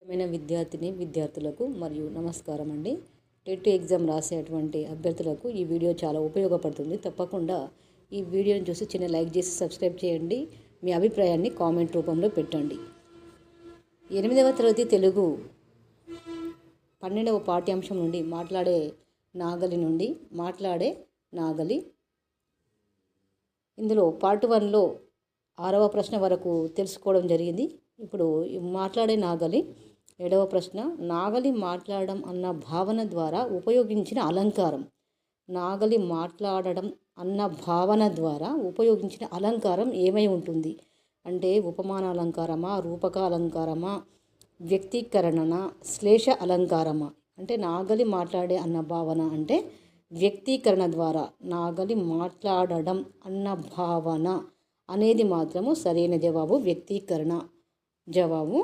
విద్యార్థులకు మరియు నమస్కారం అండి. టెట్ ఎగ్జామ్ రాసేటువంటి అభ్యర్థులకు ఈ వీడియో చాలా ఉపయోగపడుతుంది. తప్పకుండా ఈ వీడియోని చూసి చిన్న లైక్ చేసి సబ్స్క్రైబ్ చేయండి. మీ అభిప్రాయాన్ని కామెంట్ రూపంలో పెట్టండి. 8వ తరగతి తెలుగు 12వ పాఠ్యాంశం నుండి మాట్లాడే నాగలి ఇందులో పార్ట్ 1లో 6వ ప్రశ్న వరకు తెలుసుకోవడం జరిగింది. ఇప్పుడు మాట్లాడే నాగలి 7వ ప్రశ్న. నాగలి మాట్లాడడం అన్న భావన ద్వారా ఉపయోగించిన అలంకారం. నాగలి మాట్లాడడం అన్న భావన ద్వారా ఉపయోగించిన అలంకారం ఏమై ఉంటుంది అంటే ఉపమాన అలంకారమా, రూపక అలంకారమా, వ్యక్తీకరణనా, శ్లేష అలంకారమా? అంటే నాగలి మాట్లాడే అన్న భావన అంటే వ్యక్తీకరణ ద్వారా నాగలి మాట్లాడడం అన్న భావన అనేది మాత్రము సరైన జవాబు, వ్యక్తీకరణ జవాబు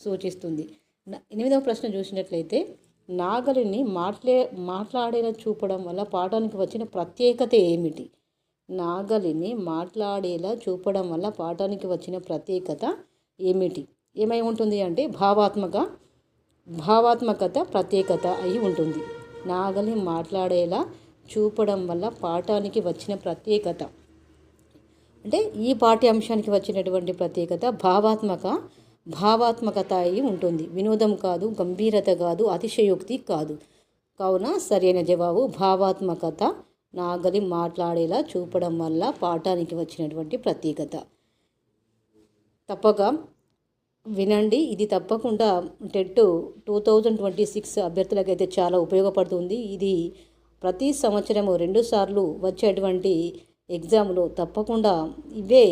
సూచిస్తుంది. 8వ ప్రశ్న చూసినట్లయితే నాగలిని మాట్లాడేలా చూపడం వల్ల పాఠానికి వచ్చిన ప్రత్యేకత ఏమిటి? నాగలిని మాట్లాడేలా చూపడం వల్ల పాఠానికి వచ్చిన ప్రత్యేకత ఏమిటి? ఏమై ఉంటుంది అంటే భావాత్మకత ప్రత్యేకత అయి ఉంటుంది. నాగలి మాట్లాడేలా చూపడం వల్ల పాఠానికి వచ్చిన ప్రత్యేకత అంటే ఈ పాఠ్యాంశానికి వచ్చినటువంటి ప్రత్యేకత భావాత్మకత అయి ఉంటుంది. వినోదం కాదు, గంభీరత కాదు, అతిశయోక్తి కాదు. కావున సరైన జవాబు భావాత్మకత. నాగలి మాట్లాడేలా చూపడం వల్ల పాఠానికి వచ్చినటువంటి ప్రత్యేకత. తప్పక వినండి. ఇది తప్పకుండా టెట్ 2026 అభ్యర్థులకైతే చాలా ఉపయోగపడుతుంది. ఇది ప్రతి సంవత్సరము 2 సార్లు వచ్చేటువంటి ఎగ్జామ్లో తప్పకుండా ఇవే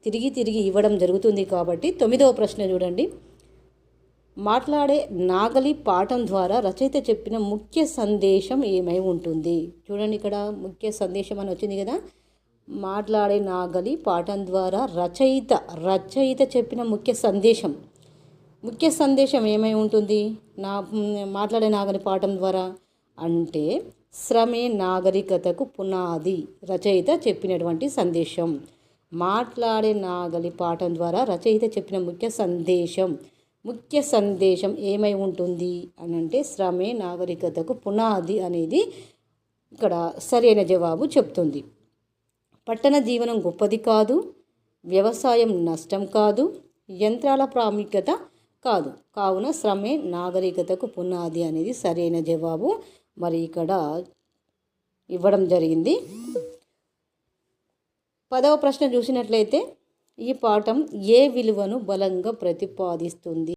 తిరిగి ఇవ్వడం జరుగుతుంది. కాబట్టి 9వ ప్రశ్న చూడండి. మాట్లాడే నాగలి పాఠం ద్వారా రచయిత చెప్పిన ముఖ్య సందేశం ఏమై ఉంటుంది? చూడండి, ఇక్కడ ముఖ్య సందేశం అని వచ్చింది కదా. మాట్లాడే నాగలి పాఠం ద్వారా రచయిత చెప్పిన ముఖ్య సందేశం ఏమై ఉంటుంది మాట్లాడే నాగలి పాఠం ద్వారా అంటే శ్రమే నాగరికతకు పునాది. రచయిత చెప్పినటువంటి సందేశం. మాట్లాడే నాగలి పాఠం ద్వారా రచయిత చెప్పిన ముఖ్య సందేశం ఏమై ఉంటుంది అని అంటే శ్రమే నాగరికతకు పునాది అనేది ఇక్కడ సరైన జవాబు చెప్తుంది. పట్టణ జీవనం గొప్పది కాదు, వ్యవసాయం నష్టం కాదు, యంత్రాల ప్రాముఖ్యత కాదు. కావున శ్రమే నాగరికతకు పునాది అనేది సరైన జవాబు మరి ఇక్కడ ఇవ్వడం జరిగింది. 10వ ప్రశ్న చూసినట్లయితే ఈ పాఠం ఏ విలువను బలంగా ప్రతిపాదిస్తుంది?